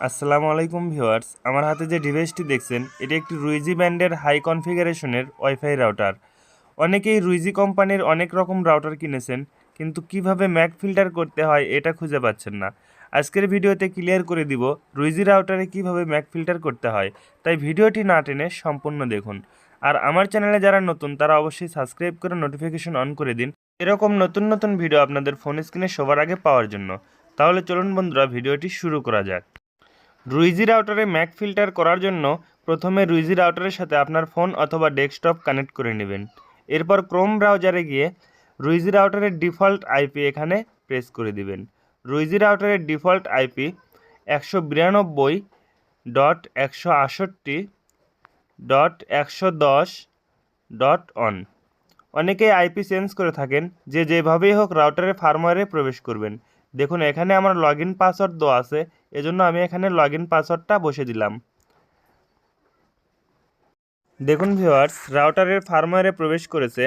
আসসালামু আলাইকুম ভিউয়ার্স, আমার হাতে যে ডিভাইসটি দেখছেন এটি একটি রুইজি ব্র্যান্ডের হাই কনফিগারেশনের ওয়াইফাই রাউটার। অনেকেই রুইজি কোম্পানির অনেক রকম রাউটার কিনেছেন, কিন্তু কিভাবে ম্যাক ফিল্টার করতে হয় এটা খুঁজে পাচ্ছেন না। আজকের ভিডিওতে ক্লিয়ার করে দিব রুইজি রাউটারে কিভাবে ম্যাক ফিল্টার করতে হয়, তাই ভিডিওটি না টেনে সম্পূর্ণ দেখুন। আর আমার চ্যানেলে যারা নতুন তারা অবশ্যই সাবস্ক্রাইব করে নোটিফিকেশন অন করে দিন এরকম নতুন নতুন ভিডিও আপনাদের ফোন স্ক্রিনে সবার আগে পাওয়ার জন্য। তাহলে চলুন বন্ধুরা, ভিডিওটি শুরু করা যাক। রুইজি রাউটারে ম্যাক ফিল্টার করার জন্য প্রথমে রুইজি রাউটারের সাথে আপনার ফোন অথবা ডেস্কটপ কানেক্ট করে নেবেন। এরপর ক্রোম ব্রাউজারে গিয়ে রুইজি রাউটারের ডিফল্ট আইপি এখানে প্রেস করে দিবেন। রুইজি রাউটারের ডিফল্ট আইপি 192.168.110.on। অনেকেই আইপি চেঞ্জ করে থাকেন, যেভাবেই হোক রাউটারের ফার্মওয়্যারে প্রবেশ করবেন। দেখুন এখানে আমার লগ ইন পাসওয়ার্ড দেওয়া আছে, এজন্য আমি এখানে লগ ইন পাসওয়ার্ডটা বসে দিলাম। দেখুন ভিউয়ার্স, রাউটারের ফার্মওয়্যারে প্রবেশ করেছে।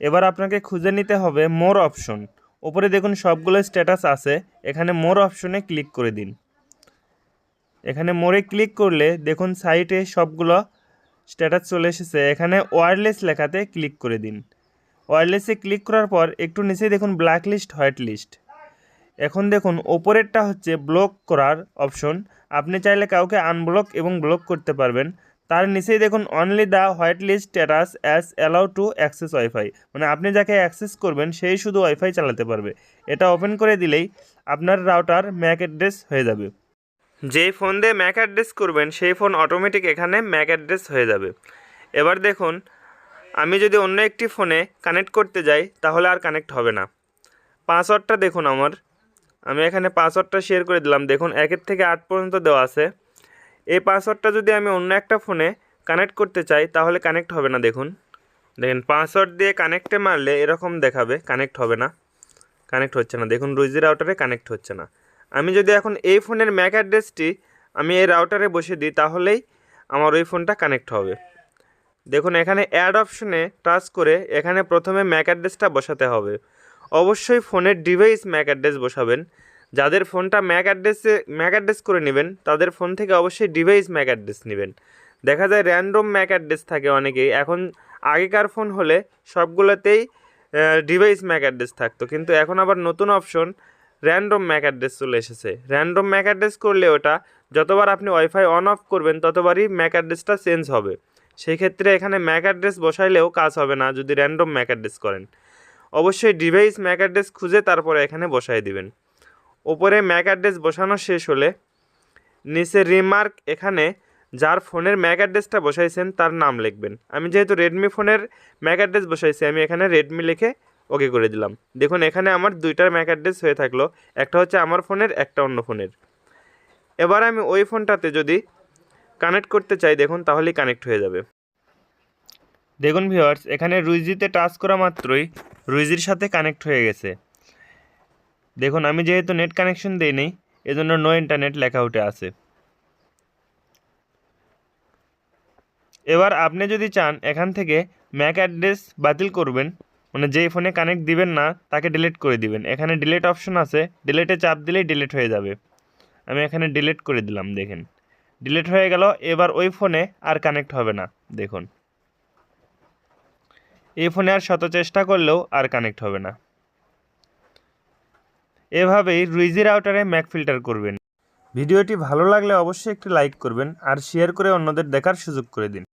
এবার আপনাকে খুঁজে নিতে হবে মোর অপশন। উপরে দেখুন সবগুলো স্ট্যাটাস আছে, এখানে মোর অপশনে ক্লিক করে দিন। এখানে মোরে ক্লিক করলে দেখুন সাইটে সবগুলো স্ট্যাটাস চলে এসেছে। এখানে ওয়্যারলেস লেখাতে ক্লিক করে দিন। ওয়্যারলেসে ক্লিক করার পর একটু নিচে দেখুন ব্ল্যাক লিস্ট, হোয়াইট লিস্ট। এখন দেখুন ওপরেরটা হচ্ছে ব্লক করার অপশন। আপনি চাইলে কাউকে আনব্লক এবং ব্লক করতে পারবেন। তার নিচেই দেখুন only the white list status as allow to access wifi, মানে আপনি যাকে অ্যাক্সেস করবেন সেই শুধু ওয়াইফাই চালাতে পারবে। এটা ওপেন করে দিলেই আপনার রাউটার ম্যাক অ্যাড্রেস হয়ে যাবে। যেই ফোন দিয়ে ম্যাক অ্যাড্রেস করবেন সেই ফোন অটোমেটিক এখানে ম্যাক অ্যাড্রেস হয়ে যাবে। এবার দেখুন আমি যদি অন্য একটি ফোনে কানেক্ট করতে যাই তাহলে আর কানেক্ট হবে না। পাসওয়ার্ডটা দেখুন আমি এখানে পাসওয়ার্ডটা শেয়ার করে দিলাম। দেখুন 1 থেকে 8 পর্যন্ত দেওয়া আছে। এই পাসওয়ার্ডটা যদি আমি অন্য একটা ফোনে কানেক্ট করতে চাই তাহলে কানেক্ট হবে না। দেখুন পাসওয়ার্ড দিয়ে কানেক্টে মারলে এরকম দেখাবে, কানেক্ট হবে না, কানেক্ট হচ্ছে না। দেখুন রুইজি রাউটারে কানেক্ট হচ্ছে না। আমি যদি এখন এই ফোনের ম্যাক অ্যাড্রেসটি আমি এই রাউটারে বসে দিই তাহলেই আমার ওই ফোনটা কানেক্ট হবে। দেখুন এখানে অ্যাড অপশনে টাচ করে এখানে প্রথমে ম্যাক অ্যাড্রেসটা বসাতে হবে। অবশ্যই ফোনের ডিভাইস ম্যাক অ্যাড্রেস বসাবেন। যাদের ফোনটা ম্যাক অ্যাড্রেস করে নেবেন তাদের ফোন থেকে অবশ্যই ডিভাইস ম্যাক অ্যাড্রেস নেবেন। দেখা যায় র্যান্ডম ম্যাক অ্যাড্রেস থাকে অনেকেই। এখন আগেকার ফোন হলে সবগুলোতেই ডিভাইস ম্যাক অ্যাড্রেস থাকতো, কিন্তু এখন আবার নতুন অপশন র্যান্ডম ম্যাক অ্যাড্রেস চলে এসেছে। র্যান্ডম ম্যাক অ্যাড্রেস করলে ওটা যতবার আপনি ওয়াইফাই অন অফ করবেন ততবারই ম্যাক অ্যাড্রেসটা চেঞ্জ হবে। সেই ক্ষেত্রে এখানে ম্যাক অ্যাড্রেস বসাইলেও কাজ হবে না যদি র্যান্ডম ম্যাক অ্যাড্রেস করেন। অবশ্যই ডিভাইস ম্যাক অ্যাড্রেস খুঁজে তারপরে এখানে বসাই দিবেন। ওপরে ম্যাক অ্যাড্রেস বসানো শেষ হলে নিচে রিমার্ক, এখানে যার ফোনের ম্যাক অ্যাড্রেসটা বসাইছেন তার নাম লিখবেন। আমি যেহেতু রেডমি ফোনের ম্যাক অ্যাড্রেস বসাইছি আমি এখানে রেডমি লিখে ওকে করে দিলাম। দেখুন এখানে আমার দুইটার ম্যাক অ্যাড্রেস হয়ে থাকলো, একটা হচ্ছে আমার ফোনের, একটা অন্য ফোনের। এবার আমি ওই ফোনটাতে যদি কানেক্ট করতে চাই দেখুন তাহলেই কানেক্ট হয়ে যাবে। দেখুন ভিউয়ার্স, এখানে রুইজিতে টাচ করা মাত্রই রুইজির সাথে কানেক্ট হয়ে গেছে। দেখুন আমি যেহেতু নেট কানেকশন দিইনি এজন্য নো ইন্টারনেট লেখা উঠে আছে। এবার আপনি যদি চান এখান থেকে ম্যাক অ্যাড্রেস বাতিল করবেন, মানে যেই ফোনে কানেক্ট দিবেন না তাকে ডিলিট করে দিবেন। এখানে ডিলিট অপশন আছে, ডিলিটে চাপ দিলেই ডিলিট হয়ে যাবে। আমি এখানে ডিলিট করে দিলাম, দেখেন ডিলিট হয়ে গেল। এবার ওই ফোনে আর কানেক্ট হবে না। দেখুন এই ফোনে আর শত চেষ্টা করলেও আর কানেক্ট হবে না। এভাবেই রুইজি রাউটারে ম্যাক ফিল্টার করবেন। ভিডিওটি ভালো লাগলে অবশ্যই একটি লাইক করবেন আর শেয়ার করে অন্যদের দেখার সুযোগ করে দিন।